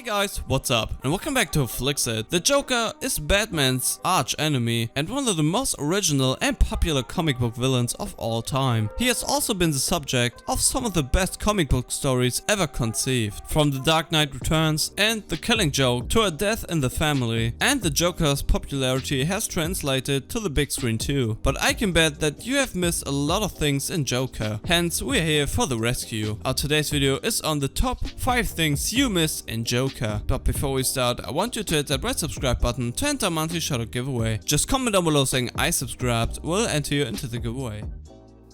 guys, what's up? And welcome back to Flixet. The Joker is Batman's arch-enemy and one of the most original and popular comic book villains of all time. He has also been the subject of some of the best comic book stories ever conceived, from The Dark Knight Returns and The Killing Joke to A Death in the Family. And the Joker's popularity has translated to the big screen too. But I can bet that you have missed a lot of things in Joker, hence we're here for the rescue. Our today's video is on the top 5 things you missed in Joker. But before we start, I want you to hit that red subscribe button to enter a monthly shoutout giveaway. Just comment down below saying I subscribed, we'll enter you into the giveaway.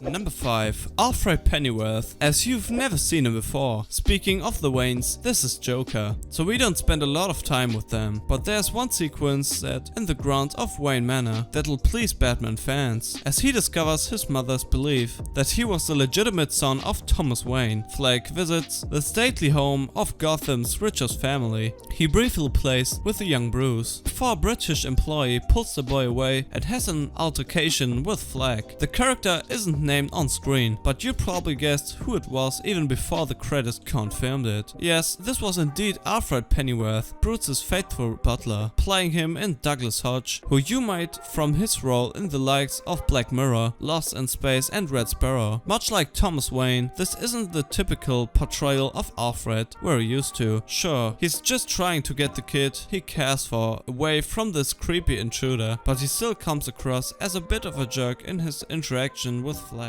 Number 5. Alfred Pennyworth, as you've never seen him before. Speaking of the Waynes, this is Joker, so we don't spend a lot of time with them, but there's one sequence set in the grounds of Wayne Manor that'll please Batman fans, as he discovers his mother's belief that he was the legitimate son of Thomas Wayne. Fleck visits the stately home of Gotham's richest family. He briefly plays with a young Bruce, before a British employee pulls the boy away and has an altercation with Fleck. The character isn't named on screen, but you probably guessed who it was even before the credits confirmed it. Yes, this was indeed Alfred Pennyworth, Bruce's faithful butler, playing him in Douglas Hodge, who you might from his role in the likes of Black Mirror, Lost in Space and Red Sparrow. Much like Thomas Wayne, this isn't the typical portrayal of Alfred we're used to. Sure, he's just trying to get the kid he cares for away from this creepy intruder, but he still comes across as a bit of a jerk in his interaction with Fleck.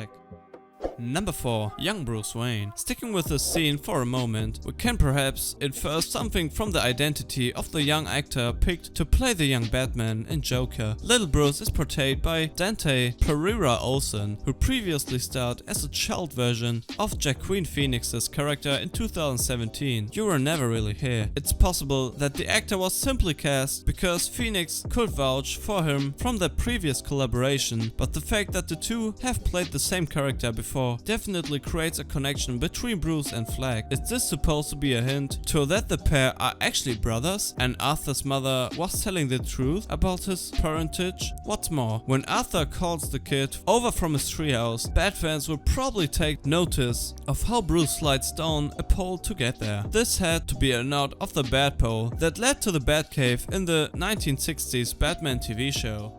Number 4. Young Bruce Wayne. Sticking with this scene for a moment, we can perhaps infer something from the identity of the young actor picked to play the young Batman in Joker. Little Bruce is portrayed by Dante Pereira Olsen, who previously starred as a child version of Joaquin Phoenix's character in 2017. You Were Never Really Here. It's possible that the actor was simply cast because Phoenix could vouch for him from their previous collaboration, but the fact that the two have played the same character before definitely creates a connection between Bruce and Fleck. Is this supposed to be a hint to that the pair are actually brothers and Arthur's mother was telling the truth about his parentage? What's more, when Arthur calls the kid over from his treehouse, Bat fans will probably take notice of how Bruce slides down a pole to get there. This had to be a nod of the Bat pole that led to the Batcave in the 1960s Batman TV show.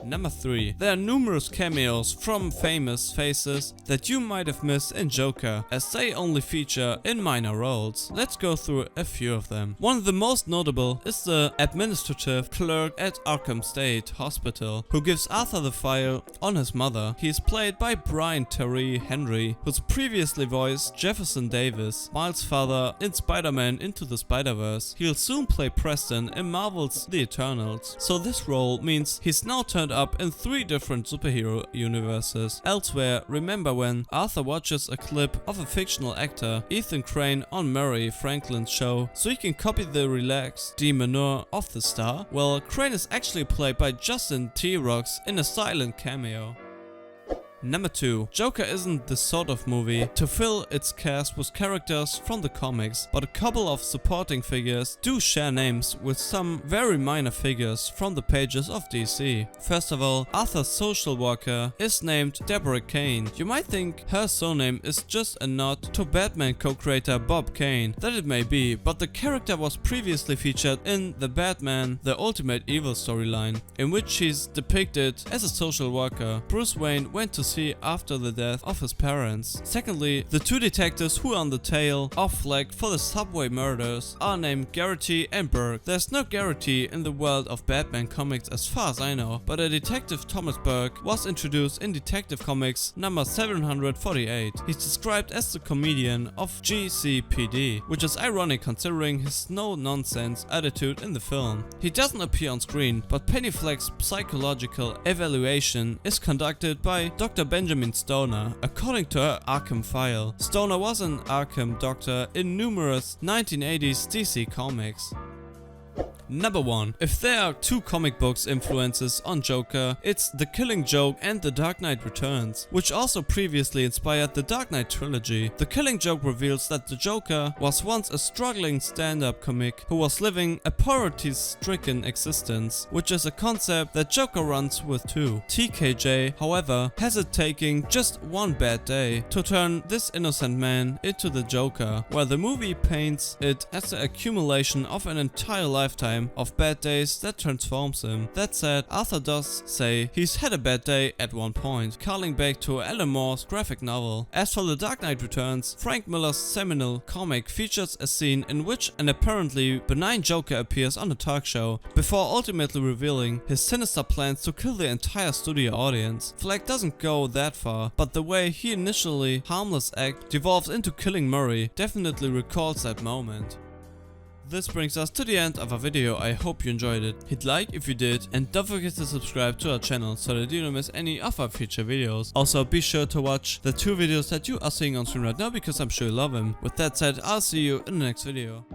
Number 3. There are numerous cameos from famous faces that you might have missed in Joker, as they only feature in minor roles. Let's go through a few of them. One of the most notable is the administrative clerk at Arkham State Hospital, who gives Arthur the file on his mother. He is played by Brian Tyree Henry, who's previously voiced Jefferson Davis, Miles' father in Spider-Man Into the Spider-Verse. He'll soon play Preston in Marvel's The Eternals, so this role means he's now turned up in 3 different superhero universes. Elsewhere, remember when Arthur watches a clip of a fictional actor, Ethan Crane, on Murray Franklin's show, so he can copy the relaxed demeanor of the star? Well, Crane is actually played by Justin T-Rocks in a silent cameo. Number 2. Joker isn't the sort of movie to fill its cast with characters from the comics, but a couple of supporting figures do share names with some very minor figures from the pages of DC. First of all, Arthur's social worker is named Deborah Kane. You might think her surname is just a nod to Batman co-creator Bob Kane. That it may be, but the character was previously featured in the Batman The Ultimate Evil storyline, in which she's depicted as a social worker Bruce Wayne went to see after the death of his parents. Secondly, the 2 detectives who are on the tail of Fleck for the subway murders are named Garrity and Burke. There's no Garrity in the world of Batman comics as far as I know, but a detective Thomas Burke was introduced in Detective Comics number 748. He's described as the comedian of GCPD, which is ironic considering his no-nonsense attitude in the film. He doesn't appear on screen, but Penny Fleck's psychological evaluation is conducted by Dr. Benjamin Stoner, according to her Arkham file. Stoner was an Arkham doctor in numerous 1980s DC comics. Number 1. If there are two comic books influences on Joker, it's The Killing Joke and The Dark Knight Returns, which also previously inspired the Dark Knight trilogy. The Killing Joke reveals that the Joker was once a struggling stand-up comic who was living a poverty-stricken existence, which is a concept that Joker runs with too. TKJ, however, has it taking just one bad day to turn this innocent man into the Joker, where the movie paints it as the accumulation of an entire lifetime of bad days that transforms him. That said, Arthur does say he's had a bad day at one point, calling back to Alan Moore's graphic novel. As for The Dark Knight Returns, Frank Miller's seminal comic features a scene in which an apparently benign Joker appears on a talk show, before ultimately revealing his sinister plans to kill the entire studio audience. Fleck doesn't go that far, but the way he initially harmless act devolves into killing Murray definitely recalls that moment. This brings us to the end of our video. I hope you enjoyed it. Hit like if you did, and don't forget to subscribe to our channel so that you don't miss any of our future videos. Also, be sure to watch the 2 videos that you are seeing on screen right now, because I'm sure you love them. With that said, I'll see you in the next video.